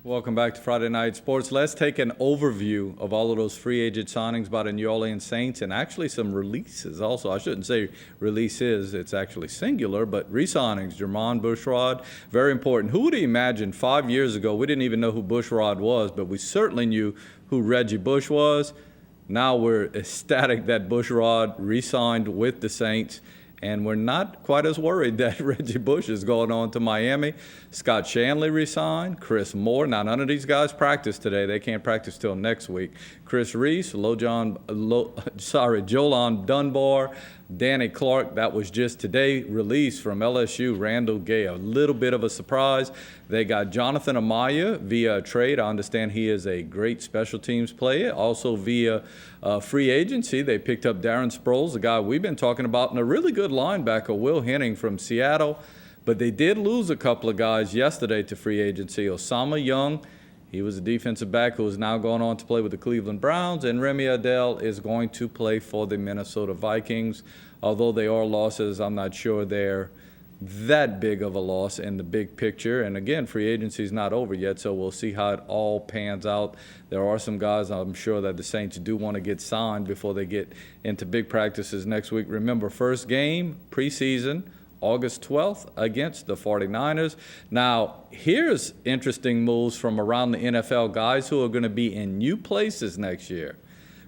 Welcome back to Friday Night Sports. Let's take an overview of all of those free agent signings by the New Orleans Saints and actually some releases also. I shouldn't say releases, it's actually singular, but re-signings. Jermon Bushrod, very important. Who would have imagined 5 years ago, we didn't even know who Bushrod was, but we certainly knew who Reggie Bush was. Now we're ecstatic that Bushrod re-signed with the Saints. And we're not quite as worried that Reggie Bush is going on to Miami. Scott Shanley resigned. Chris Moore. Now, none of these guys practice today. They can't practice till next week. Chris Reese, Jolan Dunbar, Danny Clark. That was just today released from LSU. Randall Gay, a little bit of a surprise. They got Jonathan Amaya via trade. I understand he is a great special teams player. Also via free agency, they picked up Darren Sproles, a guy we've been talking about, and a really good linebacker, Will Henning from Seattle. But they did lose a couple of guys yesterday to free agency. Osama Young, he was a defensive back who is now going on to play with the Cleveland Browns, and Remy Adele is going to play for the Minnesota Vikings. Although they are losses, I'm not sure they're that big of a loss in the big picture. And again, free agency is not over yet, so we'll see how it all pans out. There are some guys I'm sure that the Saints do want to get signed before they get into big practices next week. Remember, first game, preseason, August 12th against the 49ers. Now, here's interesting moves from around the NFL, guys who are going to be in new places next year.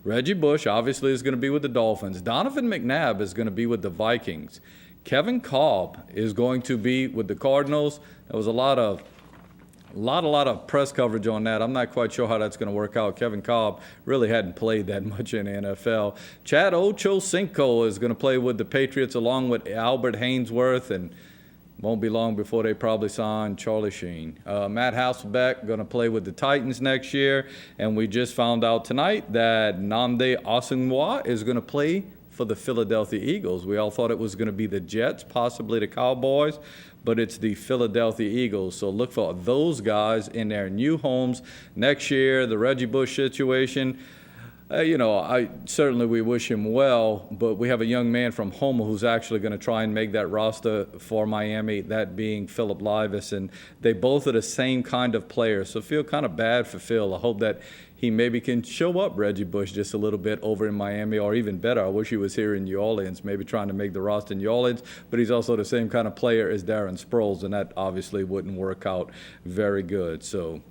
Reggie Bush obviously is going to be with the Dolphins. Donovan McNabb is going to be with the Vikings. Kevin Kolb is going to be with the Cardinals. There was a lot of press coverage on that. I'm not quite sure how that's going to work out. Kevin Kolb really hadn't played that much in the NFL. Chad Ochocinco is going to play with the Patriots along with Albert Haynesworth, and won't be long before they probably sign Charlie Sheen. Matt Hasselbeck going to play with the Titans next year, and we just found out tonight that Nnamdi Asomugha is going to play for the Philadelphia Eagles. We all thought it was going to be the Jets, possibly the Cowboys, but it's the Philadelphia Eagles. So look for those guys in their new homes next year. The Reggie Bush situation, we wish him well, but we have a young man from Houma who's actually going to try and make that roster for Miami, that being Phillip Livas, and they both are the same kind of players. So feel kind of bad for Phil. I hope that he maybe can show up Reggie Bush just a little bit over in Miami, or even better, I wish he was here in New Orleans, maybe trying to make the roster in New Orleans, but he's also the same kind of player as Darren Sproles, and that obviously wouldn't work out very good. So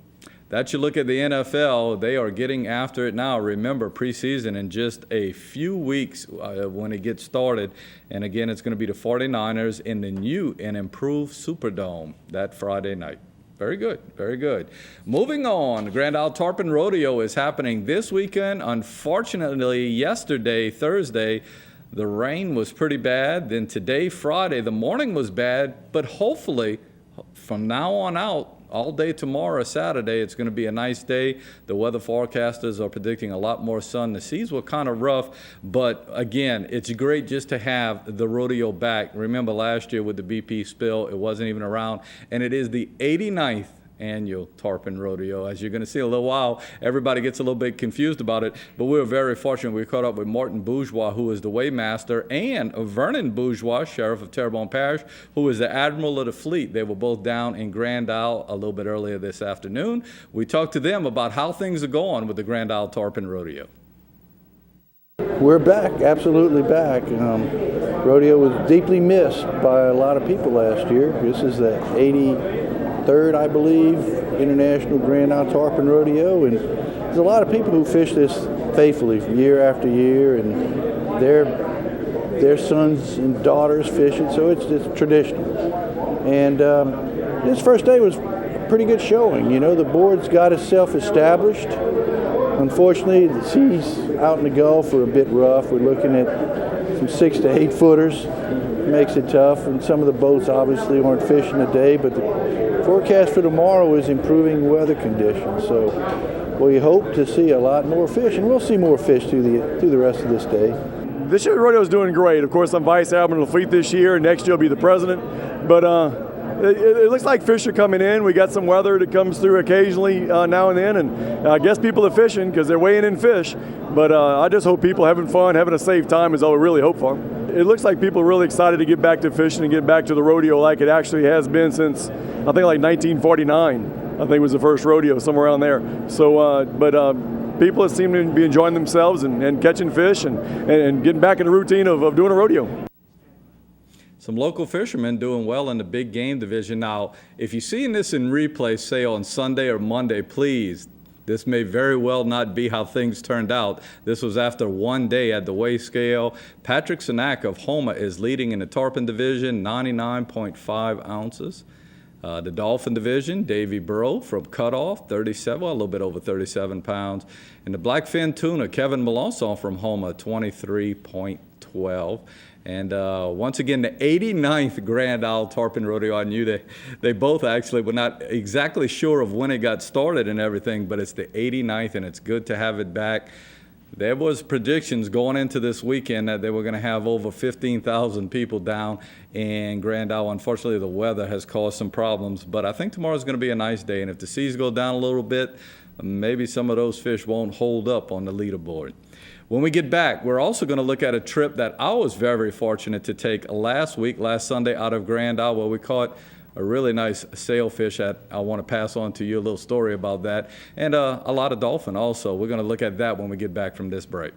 that you look at the NFL, they are getting after it now. Remember, preseason in just a few weeks when it gets started. And again, it's going to be the 49ers in the new and improved Superdome that Friday night. Very good, very good. Moving on, Grand Isle Tarpon Rodeo is happening this weekend. Unfortunately, yesterday, Thursday, the rain was pretty bad. Then today, Friday, the morning was bad. But hopefully, from now on out, all day tomorrow, Saturday, it's going to be a nice day. The weather forecasters are predicting a lot more sun. The seas were kind of rough, but again, it's great just to have the rodeo back. Remember last year with the BP spill, it wasn't even around, and it is the 89th annual Tarpon Rodeo. As you're going to see in a little while, everybody gets a little bit confused about it, but we were very fortunate. We caught up with Martin Bourgeois, who is the weighmaster, and Vernon Bourgeois, Sheriff of Terrebonne Parish, who is the Admiral of the Fleet. They were both down in Grand Isle a little bit earlier this afternoon. We talked to them about how things are going with the Grand Isle Tarpon Rodeo. We're back, absolutely back. Rodeo was deeply missed by a lot of people last year. This is the 83rd, I believe, International Grand Isle Tarpon Rodeo, and there's a lot of people who fish this faithfully year after year, and their sons and daughters fish it, so it's traditional. And this first day was a pretty good showing. You know, the board's got itself established. Unfortunately, the seas out in the Gulf are a bit rough. We're looking at some 6 to 8 footers. Makes it tough, and some of the boats obviously aren't fishing today, but the forecast for tomorrow is improving weather conditions. So we hope to see a lot more fish, and we'll see more fish through the rest of this day. This year the rodeo is doing great. Of course, I'm Vice Admiral of the Fleet this year. Next year I'll be the president. But it looks like fish are coming in. We got some weather that comes through occasionally now and then, and I guess people are fishing because they're weighing in fish. But I just hope people having fun, having a safe time is all we really hope for. It looks like people are really excited to get back to fishing and get back to the rodeo like it actually has been since, I think, like 1949. I think it was the first rodeo, somewhere around there. So, people seem to be enjoying themselves and catching fish and getting back in the routine of doing a rodeo. Some local fishermen doing well in the big game division. Now, if you're seeing this in replay, say on Sunday or Monday, please, this may very well not be how things turned out. This was after one day at the weigh scale. Patrick Sinak of Houma is leading in the tarpon division, 99.5 ounces. The dolphin division, Davey Burrow from Cutoff, 37, well, a little bit over 37 pounds. And the blackfin tuna, Kevin Melanson from Houma, 23.12. And once again, the 89th Grand Isle Tarpon Rodeo. I knew they both actually were not exactly sure of when it got started and everything, but it's the 89th, and it's good to have it back. There was predictions going into this weekend that they were going to have over 15,000 people down in Grand Isle. Unfortunately, the weather has caused some problems, but I think tomorrow's going to be a nice day, and if the seas go down a little bit, maybe some of those fish won't hold up on the leaderboard. When we get back, we're also going to look at a trip that I was very fortunate to take last Sunday out of Grand Isle, where we caught a really nice sailfish. I want to pass on to you a little story about that, and a lot of dolphin also. We're going to look at that when we get back from this break.